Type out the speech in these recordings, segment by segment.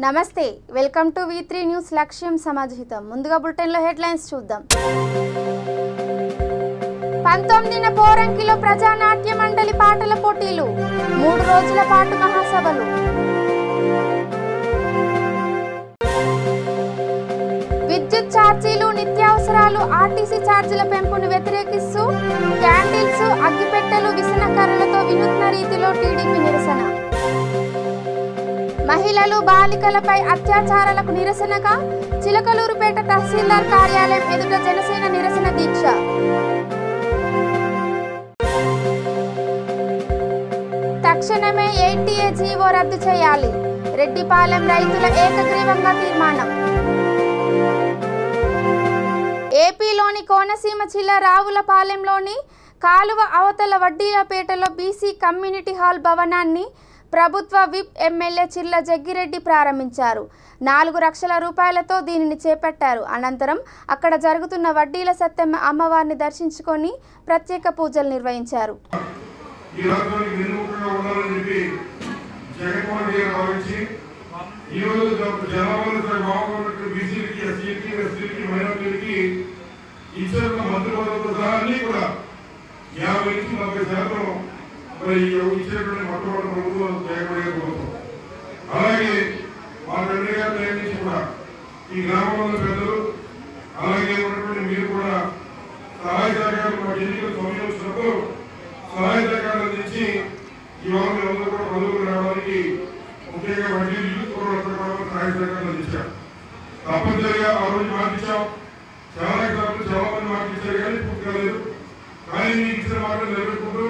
నమస్తే welcome to V3 news లక్ష్యం సమాజహితం ముందుగా బులెటిన్ లో హెడ్లైన్స్ చూద్దాం 19న పోరంకిలో ప్రజానాట్య మండలి పాటల పోటీలు 3 రోజుల పాటు మహాసభలు విద్యుత్ ఛార్జీలు నిత్యావసరాలు ఆర్టీసీ ఛార్జీల పెంపును వ్యతిరేకిస్తూ క్యాండిల్స్ అగ్గిపెట్టెలు విసనకర్రలతో వినూత్న రీతిలో టీడీపీ నిరసన మహిళలు బాలికలపై అత్యాచారాలకు నిరసనగా చిలకలూరుపేట తహసీల్దార్ కార్యాలయం ఎదుట జనసేన నిరసన దీక్ష తక్షణమే 8A జీవో రద్దు చేయాలి రెడ్డిపాలెం రైతుల ఏకగ్రీవంగా తీర్మానం ఏపీలోని కోనసీమ జిల్లా రావులపాలెంలోని కాలువ అవతల వడ్డీలపేటలో బీసీ కమ్యూనిటీ హాల్ భవనాన్ని ప్రభుత్వ విప్ ఎమ్మెల్యే చిల్ల జగ్గిరెడ్డి ప్రారంభించారు 4 లక్షల రూపాయలతో దీనిని చేపట్టారు అనంతరం అక్కడ జరుగుతున్న వడ్డీల సత్తెమ్మ అమ్మవారిని దర్శించుకొని ప్రత్యేక పూజలు నిర్వహించారు ఇచ్చినటువంటి మొట్టమొదటి ప్రభుత్వం జగన్మోహన్ ప్రభుత్వం అలాగే మా తండ్రి గారి దగ్గర నుంచి కూడా ఈ గ్రామంలో పెద్దలు అలాగే ఉన్నటువంటి మీరు కూడా సహాయ సహకారాలు మా ఎన్నికల సమయం వచ్చినప్పుడు సహాయ సహకారాలు అందించి ఇవాళ మేమందరూ కూడా పదవులు రావడానికి ముఖ్యంగా వడ్డీ యూత్ సహాయ సహకారాలు అందించాం తప్పనిసరిగా ఆ రోజు మార్పించాం చాలా గ్రామాలు చాలా మంది మార్పించారు కానీ పూర్తి కాలేదు కానీ మీకు ఇచ్చిన మాటలు నిలబెట్టుకుంటూ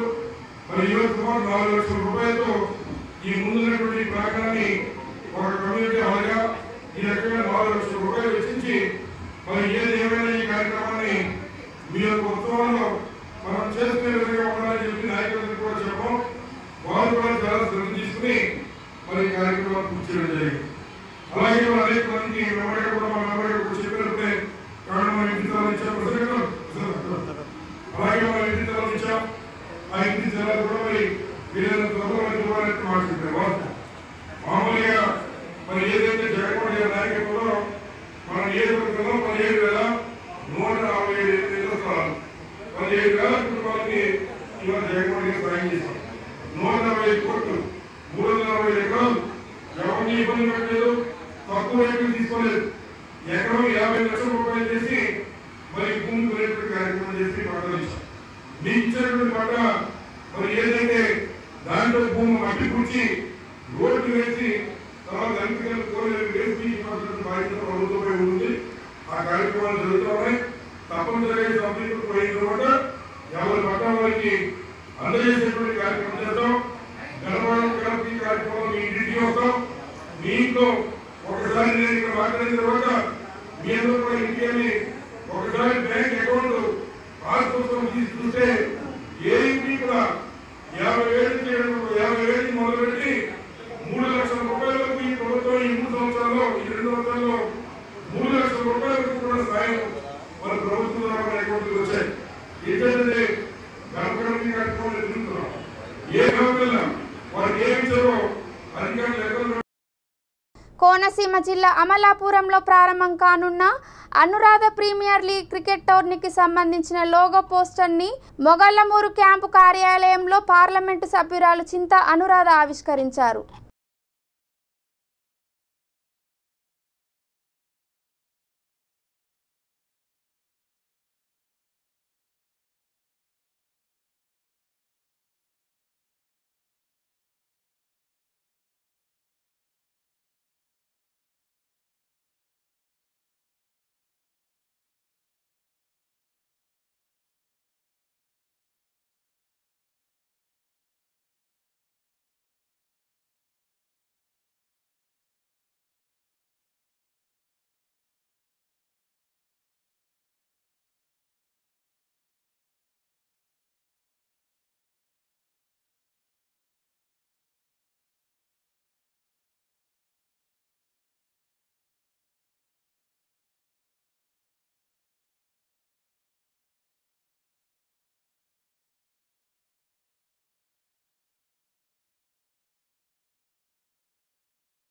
మరి ఈరోజు సుమారు 4 లక్షల రూపాయలతో ఈ ముందున్నటువంటి ప్రాంగణాన్ని ఒక కమ్యూనిటీ హాల్గా ఈ రకంగా 4 లక్షల రూపాయలు వెచ్చించి మరి ఏది ఏమైనా ఈ కార్యక్రమాన్ని మీ యొక్క ఉత్సవంలో మనం చేసుకునే విధంగా ఉండాలని చెప్పి నాయకులందరూ కూడా చెప్పాం వారు కూడా చాలా శ్రద్ధ తీసుకుని మరి ఈ కార్యక్రమాన్ని పూర్తి చేయడం జరిగింది అలాగే మన అనేక మందికి మెమరీ కూడా మన మెమరీ కూడా చెప్పినట్టే కారణం మన ఇంటి స్థలాలు ఇచ్చాం అలాగే మన ఇంటి స్థలాలు ఇచ్చాం ఆ ఇంటి స్థలాలు కూడా మరి వీళ్ళ త్వరలో మాట్లాడుతున్నారు మామూలుగా మరి ఏదైతే జగన్మోహన్ గారి నాయకత్వంలో మనం నియోజకవర్గంలో 17,147 స్థలాలు 17,000 కుటుంబాలకి ఇవాళ జగన్మోహన్ గారు సాయం చేశాం 145 కోట్లు 340 ఎకరాలు ఎవరిని ఇబ్బంది పెట్టలేదు తక్కువ రేట్లు తీసుకోలేదు ఎకరం 50 లక్షల రూపాయలు చేసి మరి భూమి కొనేటువంటి కార్యక్రమం చేసి మాట్లాడించాం మీకు ఇచ్చినటువంటి మాట మరి ఏదైతే దాంట్లో భూమి మట్టి పూడ్చి రోడ్డు వేసి తర్వాత అంకితలు కోరేరు వేసి బాధ్యత ప్రభుత్వమై ఉంది ఆ కార్యక్రమాలు జరుగుతూ ఉన్నాయి తప్పనిసరిగా సంతృప్తి పోయిన తర్వాత 50 పట్టాల వారికి అందజేసేటువంటి కార్యక్రమం చేద్దాం గణపతి కార్యక్రమం మీ ఇంటికి వస్తాం మీ ఇంట్లో ఒకసారి నేను ఇక్కడ మాట్లాడిన తర్వాత మీ అందరూ కూడా ఇంటికి ఒకసారి బ్యాంక్ అకౌంట్ పాస్బుక్ తీసి చూస్తే ఏ ఇంటికి కూడా 50,000 మొదలుపెట్టి 3 లక్షల రూపాయలకు ఈ ప్రభుత్వం ఈ 3 సంవత్సరాల్లో ఈ 2 సంవత్సరాల్లో 3 లక్షల రూపాయలకు కూడా సాయం మన ప్రభుత్వం అకౌంట్కి వచ్చాయి ఏంటంటే గణపతి కార్యక్రమం ఎదుర్కొంటున్నాం ఏ గవర్నమెంట్ వారికి ఏమి ఇచ్చారో అధికారులు కోనసీమ జిల్లా అమలాపురంలో ప్రారంభం కానున్న అనురాధ ప్రీమియర్ లీగ్ క్రికెట్ టోర్నీకి సంబంధించిన లోగో పోస్టర్ని మొగళ్లమూరు క్యాంపు కార్యాలయంలో పార్లమెంటు సభ్యురాలు చింతా అనురాధ ఆవిష్కరించారు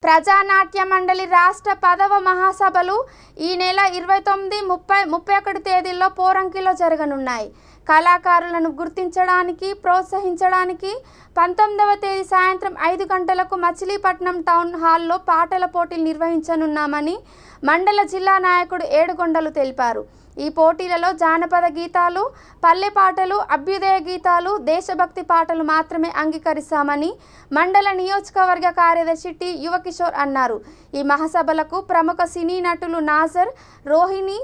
ప్రజానాట్య మండలి రాష్ట్ర 10వ మహాసభలు ఈ నెల 29, 30, 31 తేదీల్లో పోరంకిలో జరగనున్నాయి. కళాకారులను గుర్తించడానికి, ప్రోత్సహించడానికి 19వ తేదీ సాయంత్రం 5 గంటలకు మచిలీపట్నం టౌన్ హాల్లో పాటల పోటీలు నిర్వహించనున్నామని మండల జిల్లా నాయకుడు ఏడుగొండలు తెలిపారు. ఈ పోటీలలో జానపద గీతాలు, పల్లె పాటలు, అభ్యుదయ గీతాలు, దేశభక్తి పాటలు మాత్రమే అంగీకరిస్తామని మండల నియోజకవర్గ కార్యదర్శి టి యువకిషోర్ అన్నారు. ఈ మహాసభలకు ప్రముఖ సినీ నటులు నాజర్, రోహిణి,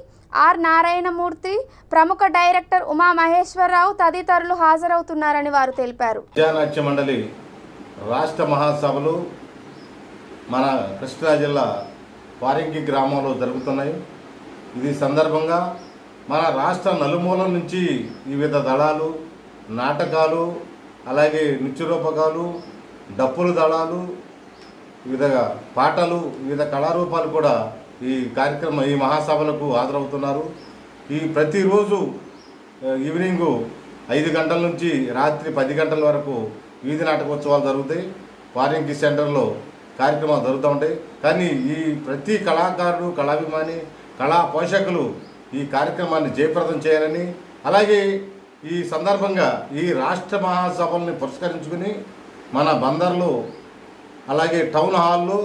ఆర్ నారాయణమూర్తి, ప్రముఖ డైరెక్టర్ ఉమా మహేశ్వరరావు తదితరులు హాజరవుతున్నారని వారు తెలిపారు. ప్రజానాట్య మండలి రాష్ట్ర మహాసభలు మన కృష్ణా జిల్లా పారింగి గ్రామంలో జరుగుతున్నాయి. ఇది సందర్భంగా మన రాష్ట్ర నలుమూలల నుంచి వివిధ దళాలు, నాటకాలు, అలాగే నృత్యరూపకాలు, డప్పుల దళాలు, వివిధ పాటలు, వివిధ కళారూపాలు కూడా ఈ కార్యక్రమం ఈ మహాసభలకు హాజరవుతున్నారు. ఈ ప్రతిరోజు ఈవినింగ్ 5 గంటల నుంచి రాత్రి 10 గంటల వరకు వీధి నాటకోత్సవాలు జరుగుతాయి. పారింగి సెంటర్లో కార్యక్రమాలు జరుగుతూ ఉంటాయి. కానీ ఈ ప్రతి కళాకారుడు, కళాభిమాని, కళా పోషకులు ఈ కార్యక్రమాన్ని జయప్రదం చేయాలని, అలాగే ఈ సందర్భంగా ఈ రాష్ట్ర మహాసభల్ని పురస్కరించుకుని మన బందర్లో అలాగే టౌన్ హాల్లో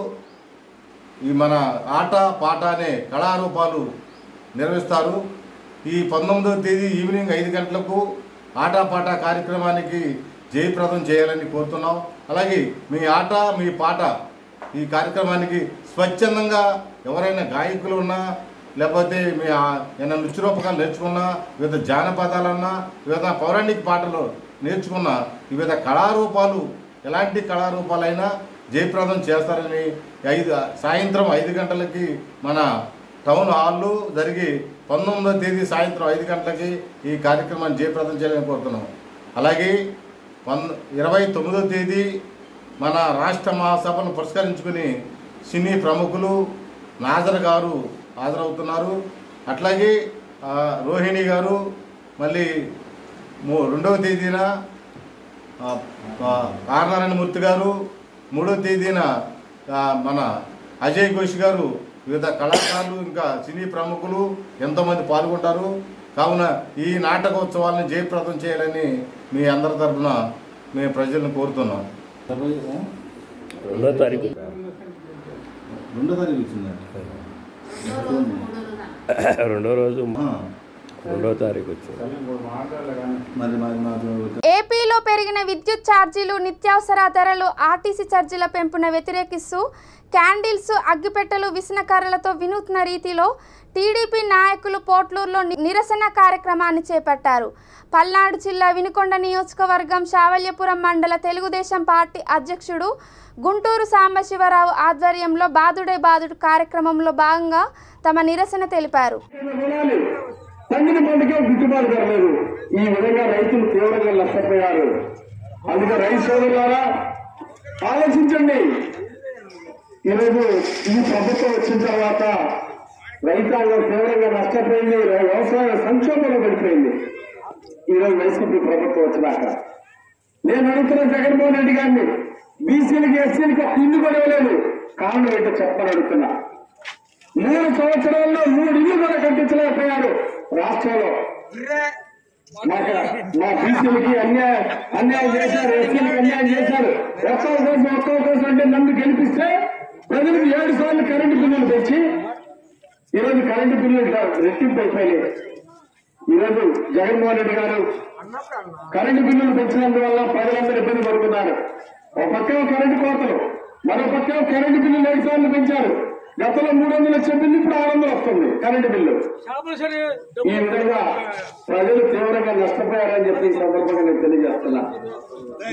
ఈ మన ఆట పాట అనే కళారూపాలు నిర్వహిస్తారు. ఈ 19వ తేదీ ఈవినింగ్ 5 గంటలకు ఆటపాట కార్యక్రమానికి జయప్రదం చేయాలని కోరుతున్నాం. అలాగే మీ ఆట మీ పాట ఈ కార్యక్రమానికి స్వచ్ఛందంగా ఎవరైనా గాయకులు ఉన్నా, లేకపోతే మీ ఏమైనా నృత్యరూపకాలు నేర్చుకున్నా, వివిధ జానపదాలన్నా, వివిధ పౌరాణిక పాటలు నేర్చుకున్న వివిధ కళారూపాలు, ఎలాంటి కళారూపాలైనా జయప్రదం చేస్తారని సాయంత్రం 5 గంటలకి మన టౌన్ హాల్లో జరిగి 19వ తేదీ సాయంత్రం 5 గంటలకి ఈ కార్యక్రమాన్ని జయప్రదం చేయాలని కోరుతున్నాం. అలాగే 29వ తేదీ మన రాష్ట్ర మహాసభను పురస్కరించుకుని సినీ ప్రముఖులు నాజర్ గారు హాజరవుతున్నారు. అట్లాగే రోహిణి గారు, మళ్ళీ 2వ తేదీన ఆర్ నారాయణమూర్తి గారు, 3వ తేదీన మన అజయ్ ఘోష్ గారు, వివిధ కళాకారులు, ఇంకా సినీ ప్రముఖులు ఎంతోమంది పాల్గొంటారు. కావున ఈ నాటకోత్సవాలను జయప్రదం చేయాలని మీ అందరి తరఫున మేము ప్రజలను కోరుతున్నాం. 2వ తారీఖు రెండో రోజు 2వ తారీఖు వచ్చింది. ఏపీలో పెరిగిన విద్యుత్ ఛార్జీలు, నిత్యావసర ధరలు, ఆర్టీసీ ఛార్జీల పెంపును వ్యతిరేకిస్తూ క్యాండిల్స్, అగ్గిపెట్టెలు, విసనకర్రలతో వినూత్న రీతిలో టీడీపీ నాయకులు పోట్లూరులో నిరసన కార్యక్రమాన్ని చేపట్టారు. పల్నాడు జిల్లా వినుకొండ నియోజకవర్గం శావల్యపురం మండల తెలుగుదేశం పార్టీ అధ్యక్షుడు గుంటూరు సాంబశివరావు ఆధ్వర్యంలో బాదుడే బాదుడు కార్యక్రమంలో భాగంగా తమ నిరసన తెలిపారు. పండిన పంటకే గిట్టుబాటు జరగలేదు. ఈ విధంగా రైతులు తీవ్రంగా నష్టపోయారు. అందుకే రైతు సోదరులారా ఆలోచించండి. ఈరోజు ఈ ప్రభుత్వం వచ్చిన తర్వాత రైతాంగం తీవ్రంగా నష్టపోయింది, వ్యవసాయ సంక్షోభంలో పడిపోయింది. ఈరోజు వైసీపీ ప్రభుత్వం వచ్చినాక నేను అడుగుతున్న జగన్మోహన్ రెడ్డి గారిని, బీసీలకి, ఎస్సీలకి ఇల్లు కూడా ఇవ్వలేదు. కారణం ఏంటో చెప్పని అడుగుతున్నా. 3 సంవత్సరాల్లో 3 ఇల్లు కూడా కట్టించలేకపోయారు రాష్ట్రంలో. మా బీసీలకి అన్యాయం చేశారు, ఎస్సీలకి అన్యాయం చేశారు. ఒక్కో కోసం అంటే నన్ను గెలిపిస్తే ప్రజలకు 7 సార్లు కరెంటు బిల్లులు పెంచి ఈరోజు కరెంటు బిల్లులు రెట్టింపు అయిపోయాయి. ఈరోజు జగన్మోహన్ రెడ్డి గారు కరెంటు బిల్లులు పెంచినందువల్ల ప్రజలందరూ ఇబ్బంది పడుతున్నారు. ఒక పక్క కరెంటు కోతలు, మరో పక్క కరెంటు బిల్లులు 7 సార్లు పెంచారు. గతంలో 300 వచ్చే బిల్లు ఇప్పుడు 600 వస్తుంది కరెంటు బిల్లు. ఈ విధంగా ప్రజలు తీవ్రంగా నష్టపోయారని చెప్పి ఈ సందర్భంగా నేను తెలియజేస్తున్నా.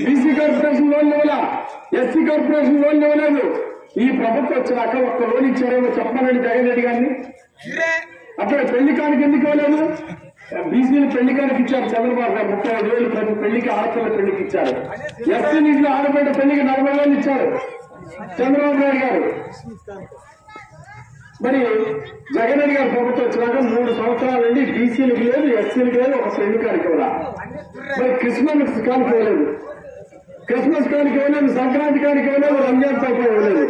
బీసీ కార్పొరేషన్ లోన్లు ఇవ్వాల, ఎస్సీ కార్పొరేషన్ లోన్లు ఇవ్వలేదు. ఈ ప్రభుత్వం వచ్చినాక ఒక్క లోన్ ఇచ్చారేమో చెప్పాలని జగన్ రెడ్డి గారిని. అక్కడ పెళ్లి కానికి ఎందుకు ఇవ్వలేదు? బీసీలు పెళ్లి కానికి ఇచ్చారు చంద్రబాబు గారు. 35,000 ప్రతి పెళ్లికి, ఆడపిల్ల పెళ్లికి ఇచ్చారు. ఎస్సీ ఇంట్లో ఆడబిడ్డ పెళ్లికి 40,000 ఇచ్చారు చంద్రబాబు నాయుడు గారు. మరి జగన్ రెడ్డి గారు ప్రభుత్వం వచ్చినాక 3 సంవత్సరాల నుండి బీసీలకు లేదు, ఎస్సీలకు లేదు, ఒక పెళ్లి కానికి ఇవ్వరా. మరి క్రిస్మస్ కానికి ఇవ్వలేదు, క్రిస్మస్ కానికి ఇవ్వలేదు, సంక్రాంతి కానికి ఇవ్వలేదు, రంజాన్ తప్ప ఇవ్వలేదు.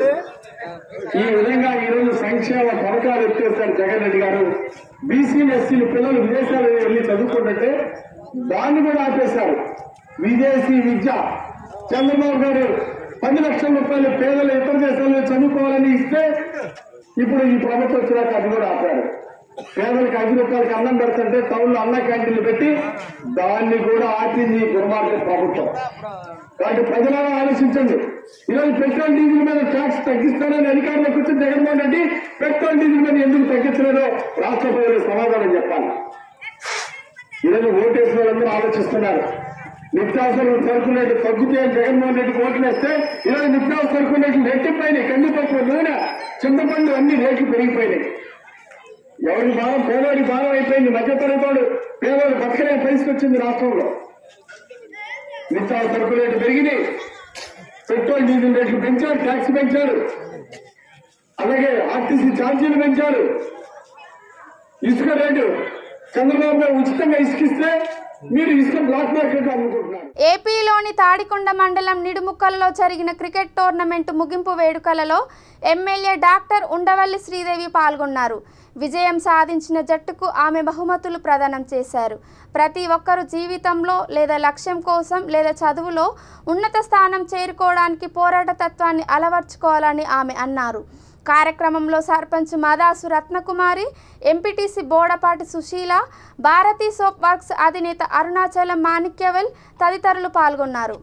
ఈ విధంగా ఈరోజు సంక్షేమ పథకాలు ఎత్తేస్తారు జగన్ రెడ్డి గారు. బీసీలు ఎస్సీలు పిల్లలు విదేశాలకు వెళ్లి చదువుకుంటుంటే దాన్ని కూడా ఆపేశారు. విదేశీ విద్య చంద్రబాబు గారు 10 లక్షల రూపాయలు పేదలు ఇతర దేశాల్లో చదువుకోవాలని ఇస్తే ఇప్పుడు ఈ ప్రభుత్వం వచ్చినాక అది కూడా ఆపారు. పేదలకు 5 రూపాయలకి అన్నం పెడుతుంటే టౌన్ లో అన్న క్యాంటీన్లు పెట్టి దాన్ని కూడా ఆపింది దుర్మార్గ ప్రభుత్వం. కాబట్టి ప్రజలను ఆలోచించండి. ఈరోజు పెట్రోల్ డీజిల్ మీద ట్యాక్స్ తగ్గిస్తానని అధికారంలోకి వచ్చి జగన్మోహన్ రెడ్డి పెట్రోల్ డీజిల్ మీద ఎందుకు తగ్గించలేదో రాష్ట్ర ప్రజలకు సమాధానం చెప్పాలి. ఈరోజు ఓటేసిన వాళ్ళందరూ ఆలోచిస్తున్నారు. నిత్యావసర సరుకుల రేట్లు తగ్గుతాయని జగన్మోహన్ రెడ్డికి ఓట్లు వేస్తే ఈరోజు నిత్యావసర సరుకుల రేట్లు రెట్టిపోయినాయి. కందిపప్పు నూనె చింతపండు అన్ని రేట్లు పెరిగిపోయినాయి. ఎవరి భారం పేదవాడి భారం అయిపోయింది. మధ్యతరగతి పేదవాడు బతకలే పరిస్థితి వచ్చింది రాష్ట్రంలో. నిత్యావసర సరుకుల రేట్లు పెరిగినాయి, పెట్రోల్ డీజిల్ రేట్లు పెంచారు, ట్యాక్స్ పెంచారు, అలాగే ఆర్టీసీ ఛార్జీలు పెంచారు. ఇసుక రేటు చంద్రబాబు గారు ఉచితంగా ఇసుకిస్తే మీరు ఇసుక బ్లాక్ మార్కెట్ అమ్ముకుంటున్నారు. ఏపీలోని తాడికొండ మండలం నిడుముక్కలలో జరిగిన క్రికెట్ టోర్నమెంట్ ముగింపు వేడుకలలో ఎమ్మెల్యే డాక్టర్ ఉండవల్లి శ్రీదేవి పాల్గొన్నారు. విజయం సాధించిన జట్టుకు ఆమె బహుమతులు ప్రదానం చేశారు. ప్రతి ఒక్కరూ జీవితంలో లేదా లక్ష్యం కోసం లేదా చదువులో ఉన్నత స్థానం చేరుకోవడానికి పోరాట తత్వాన్ని అలవర్చుకోవాలని ఆమె అన్నారు. కార్యక్రమంలో sarpanch Madasu Ratnakumari, MPTC Bodapati Sushila, Bharati soap works అధినేత అరుణాచలం మాణిక్యవెల్ తదితరులు పాల్గొన్నారు.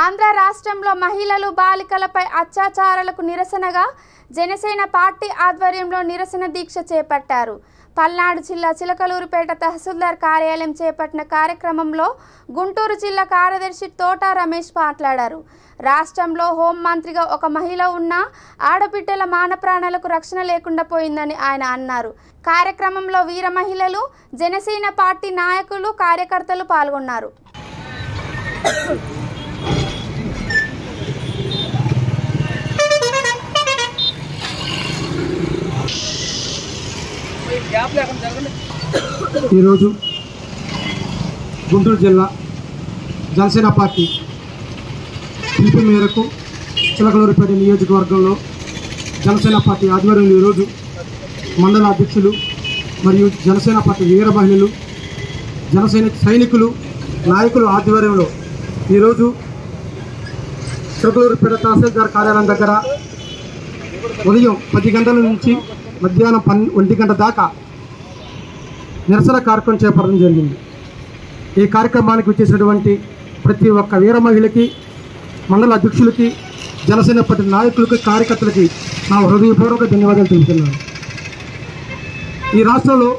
ఆంధ్ర రాష్ట్రంలో మహిళలు బాలికలపై అత్యాచారాలకు నిరసనగా జనసేన పార్టీ ఆధ్వర్యంలో నిరసన దీక్ష చేపట్టారు. పల్నాడు జిల్లా చిలకలూరుపేట తహసీల్దార్ కార్యాలయం చేపట్టిన కార్యక్రమంలో గుంటూరు జిల్లా కార్యదర్శి తోట రమేష్ మాట్లాడారు. రాష్ట్రంలో హోంమంత్రిగా ఒక మహిళ ఉన్నా ఆడబిడ్డల మానప్రాణాలకు రక్షణ లేకుండా పోయిందని ఆయన అన్నారు. కార్యక్రమంలో వీర మహిళలు, జనసేన పార్టీ నాయకులు, కార్యకర్తలు పాల్గొన్నారు. ఈరోజు గుంటూరు జిల్లా జనసేన పార్టీ పిలుపు మేరకు చిలకలూరుపేట నియోజకవర్గంలో జనసేన పార్టీ ఆధ్వర్యంలో ఈరోజు మండల అధ్యక్షులు మరియు జనసేన పార్టీ వీర మహిళలు, జనసేన సైనికులు, నాయకులు ఆధ్వర్యంలో ఈరోజు చిలకలూరుపేట తహసీల్దార్ కార్యాలయం దగ్గర ఉదయం 10 గంటల నుంచి మధ్యాహ్నం 1 గంట దాకా నిరసన కార్యక్రమం చేపట్టడం జరిగింది. ఈ కార్యక్రమానికి వచ్చేసినటువంటి ప్రతి ఒక్క వీర మహిళకి, మండల అధ్యక్షులకి, జనసేన పార్టీ నాయకులకి, కార్యకర్తలకి నా హృదయపూర్వక ధన్యవాదాలు తెలుపుతున్నాను. ఈ రాష్ట్రంలో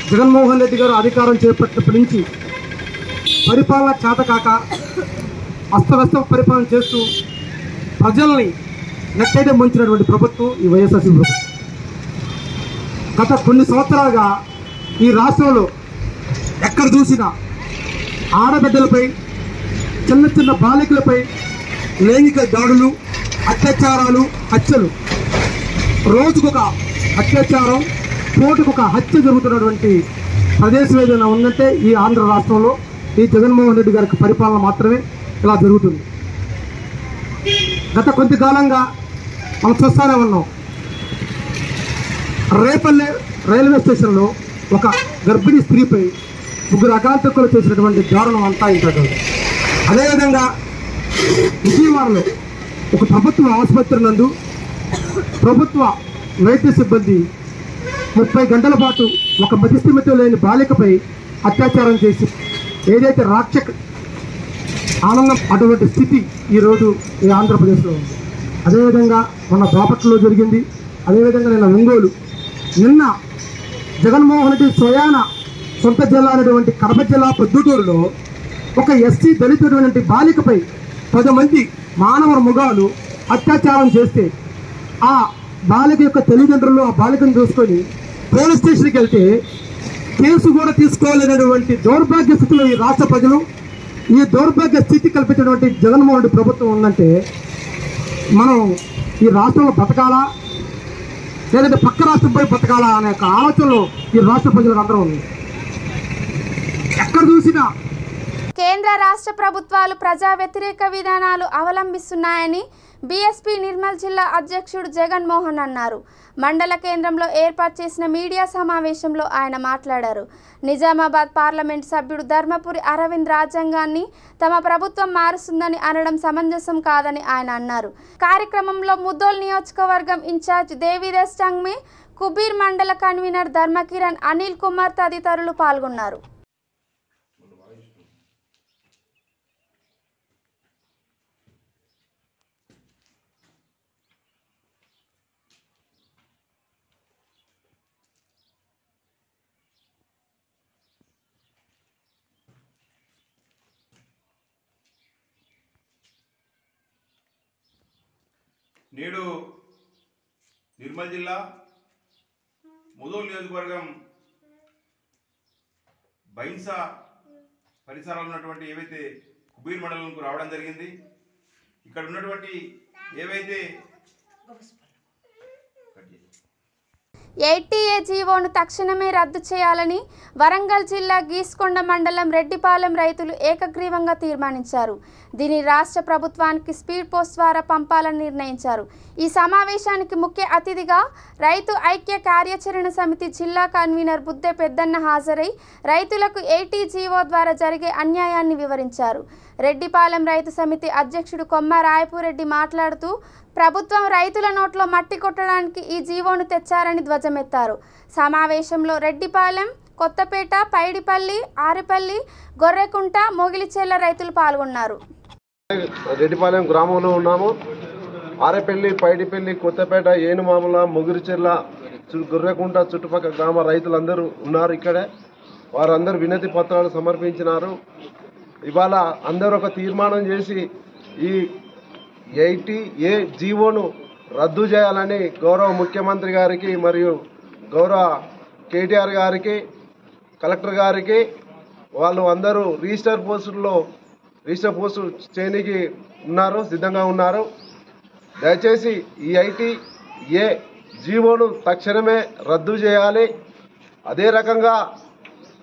జగన్మోహన్ రెడ్డి గారు అధికారం చేపట్టినప్పటి నుంచి పరిపాలన చేతకాక అస్తవ్యస్త పరిపాలన చేస్తూ ప్రజల్ని నెట్టేట ముంచినటువంటి ప్రభుత్వం ఈ వైఎస్ఆర్సీపీ ప్రభుత్వం. గత కొన్ని సంవత్సరాలుగా ఈ రాష్ట్రంలో ఎక్కడ చూసినా ఆడబిడ్డలపై, చిన్న చిన్న బాలికలపై లైంగిక దాడులు, అత్యాచారాలు, హత్యలు, రోజుకొక అత్యాచారం, కోటికొక హత్య జరుగుతున్నటువంటి ప్రదేశం ఏదైనా ఉందంటే ఈ ఆంధ్ర రాష్ట్రంలో ఈ జగన్మోహన్ రెడ్డి గారికి పరిపాలన మాత్రమే ఇలా జరుగుతుంది. గత కొద్ది కాలంగా మనం చూస్తూనే ఉన్నాం. రేపల్లె రైల్వే స్టేషన్లో ఒక గర్భిణీ స్త్రీపై 3 అఘాతకులు చేసినటువంటి దారుణం అంతా ఇంత. అదేవిధంగా విజయవాడలో ఒక ప్రభుత్వ ఆసుపత్రి నందు ప్రభుత్వ వైద్య సిబ్బంది 30 గంటల పాటు ఒక మతిస్థిమితం లేని బాలికపై అత్యాచారం చేసి ఏదైతే రాక్షక ఆనందం అటువంటి స్థితి ఈరోజు ఈ ఆంధ్రప్రదేశ్లో ఉంది. అదేవిధంగా మన బాపట్లలో జరిగింది. అదేవిధంగా నిన్న ఒంగోలు, నిన్న జగన్మోహన్ రెడ్డి స్వయాన సొంత జిల్లా అయినటువంటి కడప జిల్లా పొద్దుటూరులో ఒక ఎస్సీ దళితుడైనటువంటి బాలికపై 10 మంది మానవ మృగాలు అత్యాచారం చేస్తే ఆ బాలిక యొక్క తల్లిదండ్రులు ఆ బాలికను చూసుకొని పోలీస్ స్టేషన్కి వెళ్తే కేసు కూడా తీసుకోలేనటువంటి దౌర్భాగ్య స్థితిలో ఈ రాష్ట్ర ప్రజలు, ఈ దౌర్భాగ్య స్థితి కల్పించినటువంటి జగన్మోహన్ రెడ్డి ప్రభుత్వం ఉందంటే మనం ఈ రాష్ట్రంలో బతకాలా లేదంటే పక్క రాష్ట్రంపై బతకాలా అనే ఒక ఆలోచనలో ఈ రాష్ట్ర ప్రజలకు అందరూ ఉంది. ఎక్కడ చూసినా కేంద్ర రాష్ట్ర ప్రభుత్వాలు ప్రజా వ్యతిరేక విధానాలు అవలంబిస్తున్నాయని బీఎస్పీ నిర్మల్ జిల్లా అధ్యక్షుడు జగన్మోహన్ అన్నారు. మండల కేంద్రంలో ఏర్పాటు చేసిన మీడియా సమావేశంలో ఆయన మాట్లాడారు. నిజామాబాద్ పార్లమెంట్ సభ్యుడు ధర్మపురి అరవింద్ రాజ్యాంగాన్ని తమ ప్రభుత్వం మారుస్తుందని అనడం సమంజసం కాదని ఆయన అన్నారు. కార్యక్రమంలో ముద్దోల్ నియోజకవర్గం ఇన్ఛార్జ్ దేవిదాస్ టంగ్మే, కుబీర్ మండల కన్వీనర్ ధర్మకిరణ్, అనిల్ కుమార్ తదితరులు పాల్గొన్నారు. నేడు నిర్మల్ జిల్లా ముదోల్ నియోజకవర్గం బైన్సా పరిసరాలు ఉన్నటువంటి ఏవైతే కుబీర్ మండలంకు రావడం జరిగింది. ఇక్కడ ఉన్నటువంటి ఏవైతే 80A జీవోను తక్షణమే రద్దు చేయాలని వరంగల్ జిల్లా గీస్కొండ మండలం రెడ్డిపాలెం రైతులు ఏకగ్రీవంగా తీర్మానించారు. దీని రాష్ట్ర ప్రభుత్వానికి స్పీడ్ పోస్ట్ ద్వారా పంపాలని నిర్ణయించారు. ఈ సమావేశానికి ముఖ్య అతిథిగా రైతు ఐక్య కార్యాచరణ సమితి జిల్లా కన్వీనర్ బుద్దె పెద్దన్న హాజరై రైతులకు 80 జీవో ద్వారా జరిగే అన్యాయాన్ని వివరించారు. రెడ్డిపాలెం రైతు సమితి అధ్యక్షుడు కొమ్మ రాయపురెడ్డి మాట్లాడుతూ ప్రభుత్వం రైతుల నోట్లో మట్టి కొట్టడానికి ఈ జీవోను తెచ్చారని ధ్వజమెత్తారు. సమావేశంలో రెడ్డిపాలెం, కొత్తపేట, పైడిపల్లి, ఆరిపల్లి, గొర్రెకుంట, మోగిలిచెల్ల రైతులు పాల్గొన్నారు. రెడ్డిపాలెం గ్రామంలో ఉన్నాము. ఆరేపల్లి, పైడిపల్లి, కొత్తపేట, ఏనుమాముల, మొగిరిచెల్ల, గొర్రెకుంట చుట్టుపక్కల గ్రామ రైతులందరూ ఉన్నారు. ఇక్కడే వారందరూ వినతి పత్రాలు సమర్పించినారు. ఇవాళ అందరూ ఒక తీర్మానం చేసి ఈ 80A జీవోను రద్దు చేయాలని గౌరవ ముఖ్యమంత్రి గారికి మరియు గౌరవ కేటీఆర్ గారికి, కలెక్టర్ గారికి వాళ్ళు అందరూ రిజిస్టర్ పోస్టు చేయడానికి ఉన్నారు, సిద్ధంగా ఉన్నారు. దయచేసి ఈ 80A జీవోను తక్షణమే రద్దు చేయాలి. అదే రకంగా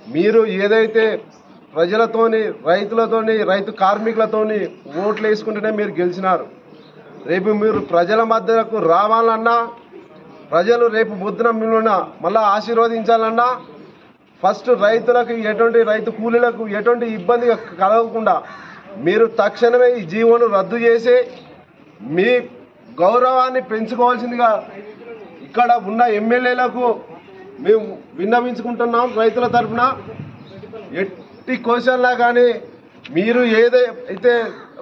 మీరు ఏదైతే ప్రజలతోని, రైతులతోని, రైతు కార్మికులతోని ఓట్లు వేసుకుంటేనే మీరు గెలిచినారు. రేపు మీరు ప్రజల మధ్యకు రావాలన్నా, ప్రజలు రేపు పొద్దున మిమ్మల్ని మళ్ళీ ఆశీర్వదించాలన్నా ఫస్ట్ రైతులకు రైతు కూలీలకు ఎటువంటి ఇబ్బంది కలగకుండా మీరు తక్షణమే ఈ జీవోను రద్దు చేసి మీ గౌరవాన్ని పెంచుకోవాల్సిందిగా ఇక్కడ ఉన్న ఎమ్మెల్యేలకు మేము విన్నవించుకుంటున్నాం. రైతుల తరఫున ఎట్టి క్వశ్చన్లా కానీ మీరు ఏదైతే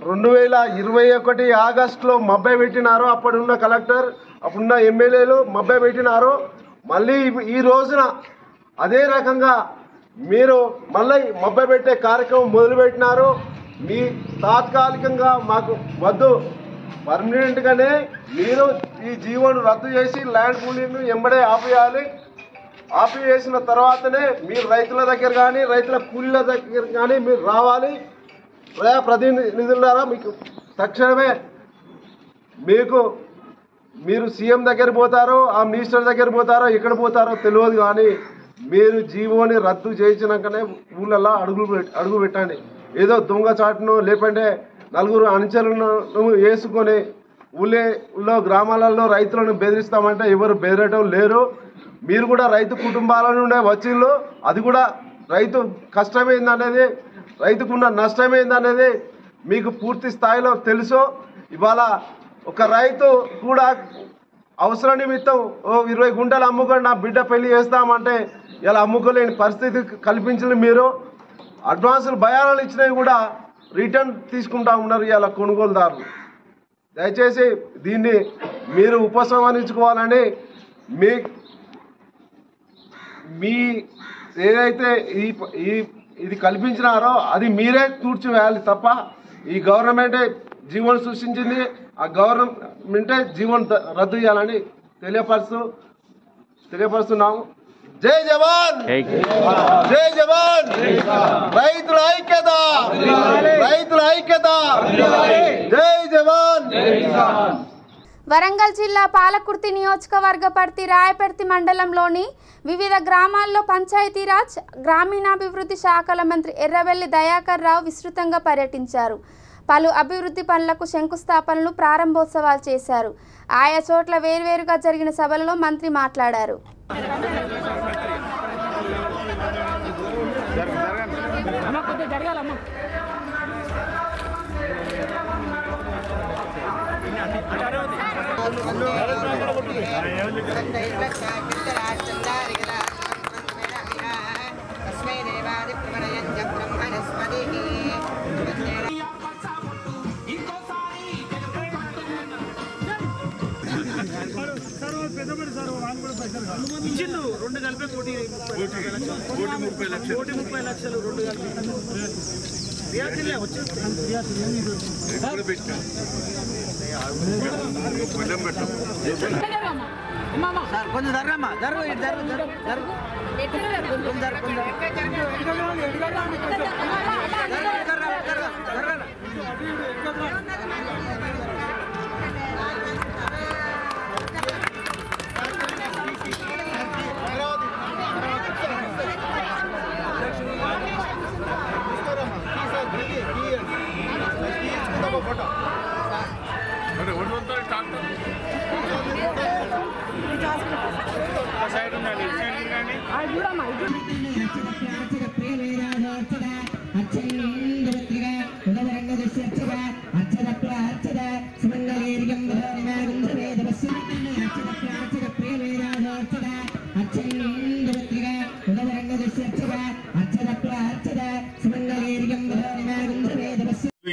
2021 ఆగస్టులో మబ్బై పెట్టినారో అప్పుడున్న కలెక్టర్, అప్పుడున్న ఎమ్మెల్యేలు మబ్బై పెట్టినారో మళ్ళీ ఈ రోజున అదే రకంగా మీరు మళ్ళీ మబ్బై పెట్టే కార్యక్రమం మొదలుపెట్టినారు. మీ తాత్కాలికంగా మాకు వద్దు, పర్మనెంట్గానే మీరు ఈ జీవోను రద్దు చేసి ల్యాండ్ పూలింగ్ ఎంబడే ఆపేయాలి. ఆపివేసిన తర్వాతనే మీరు రైతుల దగ్గర కానీ, రైతుల కూలీల దగ్గర కానీ మీరు రావాలి. ప్రజాప్రతినిధులారా మీకు తక్షణమే మీరు సీఎం దగ్గర పోతారో, ఆ మినిస్టర్ దగ్గర పోతారో, ఎక్కడ పోతారో తెలియదు, కానీ మీరు జీవోని రద్దు చేయించినాకనే ఊళ్ళల్లో అడుగు పెట్టండి. ఏదో దొంగచాటును లేకుంటే నలుగురు అనుచరులను వేసుకొని ఊళ్ళో గ్రామాలలో రైతులను బెదిరిస్తామంటే ఎవరు బెదిరటం లేరు. మీరు కూడా రైతు కుటుంబాల నుండే వచ్చిళ్ళు. అది కూడా రైతు కష్టమైందనేది, రైతుకున్న నష్టమైందనేది మీకు పూర్తి స్థాయిలో తెలుసు. ఇవాళ ఒక రైతు కూడా అవసరం నిమిత్తం 20 గుంటలు అమ్ముకొని నా బిడ్డ పెళ్లి చేస్తామంటే ఇలా అమ్ముకోలేని పరిస్థితి కల్పించిన మీరు అడ్వాన్సులు బయానాలు ఇచ్చినవి కూడా రిటర్న్ తీసుకుంటా ఉన్నారు ఇలా కొనుగోలుదారులు. దయచేసి దీన్ని మీరు ఉపసంహరించుకోవాలని మీ ఏదైతే ఇది కల్పించినారో అది మీరే కూర్చివేయాలి తప్ప ఈ గవర్నమెంటే జీవోను సృష్టించింది, ఆ గవర్నమెంటే జీవోను రద్దు చేయాలని తెలియపరుస్తున్నాము. జై జవాన్, జై జవాన్, రైతుల ఐక్యత, రైతుల ఐక్యత, జై జవాన్. వరంగల్ జిల్లా పాలకుర్తి నియోజకవర్గ పరిధి రాయపర్తి మండలంలోని వివిధ గ్రామాల్లో పంచాయతీరాజ్ గ్రామీణాభివృద్ధి శాఖల మంత్రి ఎర్రబెల్లి దయాకర్ రావు విస్తృతంగా పర్యటించారు. పలు అభివృద్ధి పనులకు శంకుస్థాపనలు, ప్రారంభోత్సవాలు చేశారు. ఆయా చోట్ల వేర్వేరుగా జరిగిన సభలలో మంత్రి మాట్లాడారు. కొంచెం జరగమ్మా, జరుగు జరుగు జరుగు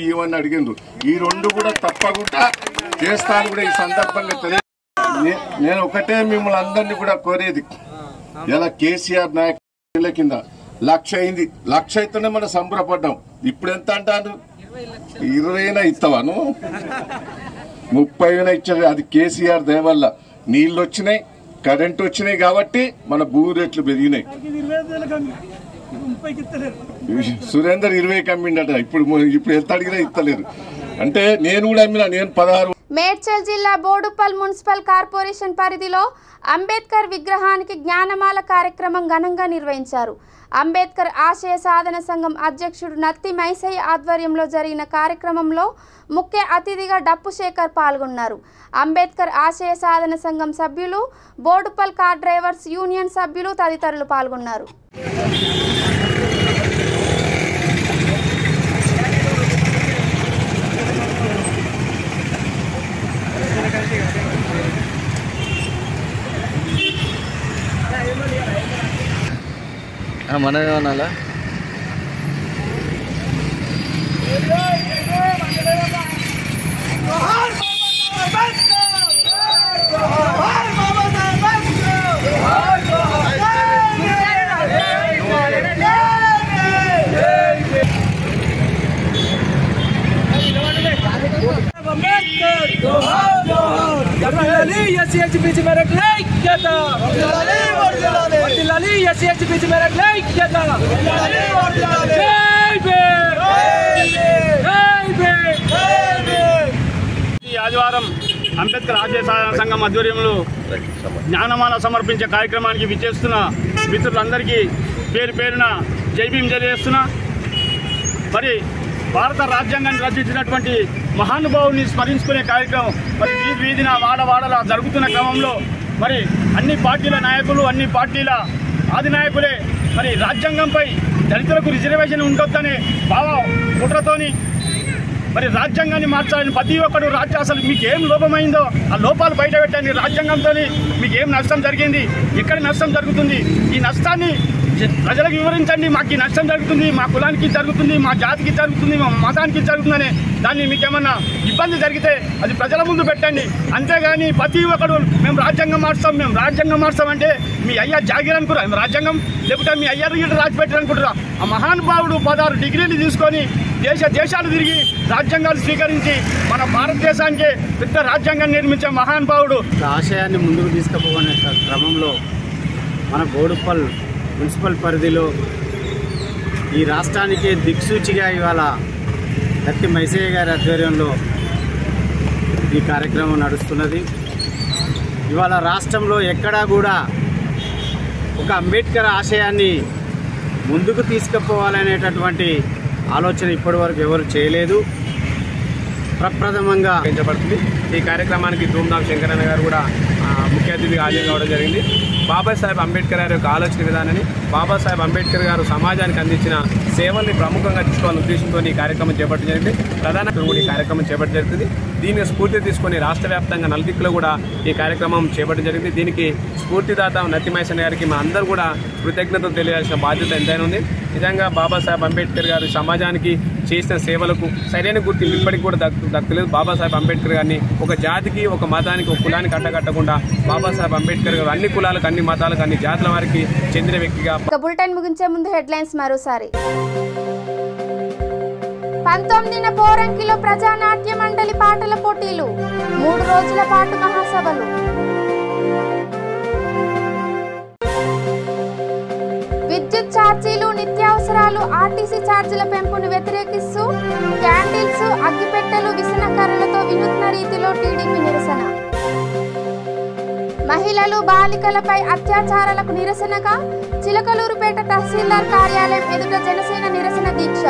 ఇవన్నీ అడిగిండ్రు. ఈ రెండు కూడా తప్పకుండా చేస్తాను కూడా ఈ సందర్భంగా తెలియ. నేను ఒకటే మిమ్మల్ని అందరినీ కూడా కోరేది, ఇలా కేసీఆర్ నాయకుల కింద 1,00,000 అయింది. 1,00,000 అయితేనే మనం సంబరపడ్డాం. ఇప్పుడు ఎంత అంటాను? 20,000 ఇస్తావాను, 30,000 ఇచ్చారు. అది కేసీఆర్ దయ వల్ల నీళ్లు వచ్చినాయి, కరెంట్ వచ్చినాయి కాబట్టి మన భూ రేట్లు పెరిగినాయి. సురేందర్ 20 అమ్మిండట. ఇప్పుడు ఎంత అడిగినా ఇస్తలేరు. అంటే నేను కూడా అమ్మినా. నేను 16. మేడ్చల్ జిల్లా బోడుపల్ మున్సిపల్ కార్పొరేషన్ పరిధిలో అంబేద్కర్ విగ్రహానికి జ్ఞానమాల కార్యక్రమం ఘనంగా నిర్వహించారు. అంబేద్కర్ ఆశయ సాధన సంఘం అధ్యక్షుడు నత్తి మైసయ్య ఆధ్వర్యంలో జరిగిన కార్యక్రమంలో ముఖ్య అతిథిగా డప్పు శేఖర్ పాల్గొన్నారు. అంబేద్కర్ ఆశయ సాధన సంఘం సభ్యులు, బోడుపల్ కార్ డ్రైవర్స్ యూనియన్ సభ్యులు తదితరులు పాల్గొన్నారు. మనమే అనాలా? ఆదివారం అంబేద్కర్ ఆశయ సాధన సంఘం ఆధ్వర్యంలో జ్ఞానమాల సమర్పించే కార్యక్రమానికి విచ్చేస్తున్న మిత్రులందరికీ పేరు పేరున జై భీమ్ తెలియజేస్తున్నా. మరి భారత రాజ్యాంగాన్ని రచించినటువంటి మహానుభావుని స్మరించుకునే కార్యక్రమం మరి వీధిన వాడవాడలా జరుగుతున్న క్రమంలో మరి అన్ని పార్టీల నాయకులు, అన్ని పార్టీల ఆదినాయకులే మరి రాజ్యాంగంపై దళితులకు రిజర్వేషన్ ఉండొద్దనే భావ కుట్రతోని మరి రాజ్యాంగాన్ని మార్చాలని ప్రతి ఒక్కరు అసలు మీకు ఏం లోపమైందో ఆ లోపాలు బయట పెట్టండి. రాజ్యాంగంతో మీకు ఏం నష్టం జరిగింది, ఎక్కడ నష్టం జరుగుతుంది, ఈ నష్టాన్ని ప్రజలకు వివరించండి. మాకు ఈ నష్టం జరుగుతుంది, మా కులానికి జరుగుతుంది, మా జాతికి జరుగుతుంది, మా మతానికి జరుగుతుందని దాన్ని మీకేమన్నా ఇబ్బంది జరిగితే అది ప్రజల ముందు పెట్టండి. అంతేగాని ప్రతి ఒక్కరు మేము రాజ్యాంగం మార్చాం అంటే మీ అయ్యా జాగీర్ అనుకురా రాజ్యాంగం, లేకపోతే మీ అయ్యారు గిట్ట రాసి పెట్టారు అనుకుంటారా? ఆ మహానుభావుడు 16 డిగ్రీలు తీసుకొని దేశాలు తిరిగి రాజ్యాంగాలు స్వీకరించి మన భారతదేశానికి పెద్ద రాజ్యాంగాన్ని నిర్మించే మహానుభావుడు. ఆశయాన్ని ముందుకు తీసుకుపోనే క్రమంలో మన బోడుప్పల్ మున్సిపల్ పరిధిలో ఈ రాష్ట్రానికి దిక్సూచిగా ఇవాళ దత్తి మైసయ్య గారి ఆధ్వర్యంలో ఈ కార్యక్రమం నడుస్తున్నది. ఇవాళ రాష్ట్రంలో ఎక్కడా కూడా ఒక అంబేద్కర్ ఆశయాన్ని ముందుకు తీసుకుపోవాలనేటటువంటి ఆలోచన ఇప్పటివరకు ఎవరు చేయలేదు. ప్రప్రథమంగా పెంచబడుతుంది. ఈ కార్యక్రమానికి ధూమ్ధామ్ శంకరన్న గారు కూడా ముఖ్య అతిథిగా హాజరు కావడం జరిగింది. బాబాసాహెబ్ అంబేద్కర్ గారి యొక్క ఆలోచన విధానాన్ని, బాబాసాహెబ్ అంబేద్కర్ గారు సమాజానికి అందించిన సేవల్ని ప్రముఖంగా తీసుకోవాలని ఉద్దేశంతో ఈ కార్యక్రమం చేపట్టడం జరిగింది. ప్రధానంగా కూడా ఈ కార్యక్రమం చేపట్టడం జరుగుతుంది. దీన్ని స్ఫూర్తి తీసుకొని రాష్ట్ర వ్యాప్తంగా నలుదిక్కులో కూడా ఈ కార్యక్రమం చేపట్టడం జరిగింది. దీనికి స్ఫూర్తిదాత నత్తి మైసయ్య గారికి మా అందరూ కూడా కృతజ్ఞతలు తెలియాల్సిన బాధ్యత ఎంతైనా ఉంది. నిజంగా బాబాసాహెబ్ అంబేద్కర్ గారు సమాజానికి చేసిన సేవలకు సరైన గుర్తింపు ఇప్పటికి కూడా దక్కలేదు. బాబాసాహెబ్ అంబేద్కర్ గారిని ఒక జాతికి, ఒక మతానికి, ఒక కులానికి అడ్డగట్టకుండా బాబాసాహెబ్ అంబేద్కర్ గారు అన్ని కులాలకు, అన్ని మతాలకు, అన్ని జాతుల వారికి చెందిన వ్యక్తిగా. బులెటిన్ ముగించే ముందు హెడ్లైన్స్ మరోసారి. 19న పోరంకిలో ప్రజానాట్య మండలి పాటల పోటీలు, 3 రోజుల పాటు మహాసభలు. విద్యుత్ ఛార్జీలు, నిత్యావసరాలు, ఆర్టీసీ ఛార్జీల పెంపును వ్యతిరేకిస్తూ క్యాండిల్స్, అగ్గిపెట్టెలు, విసనకర్రలతో వినూత్న రీతిలో టీడీపీ నిరసన. మహిళలు, బాలికలపై అత్యాచారాలకు నిరసనగా చిలకలూరుపేట తహసీల్దార్ కార్యాలయం ఎదుట జనసేన నిరసన దీక్ష.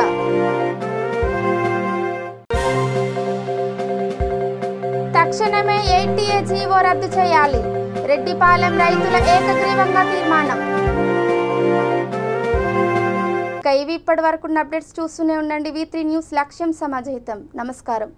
తక్షణమే 8A జీవో రద్దు చేయాలి, రెడ్డిపాలెం రైతుల ఏకగ్రీవంగా తీర్మానం. ఇవి ఇప్పటి వరకు అప్డేట్స్ చూస్తూనే ఉండండి. V3 న్యూస్, లక్ష్యం సమాజహితం. నమస్కారం.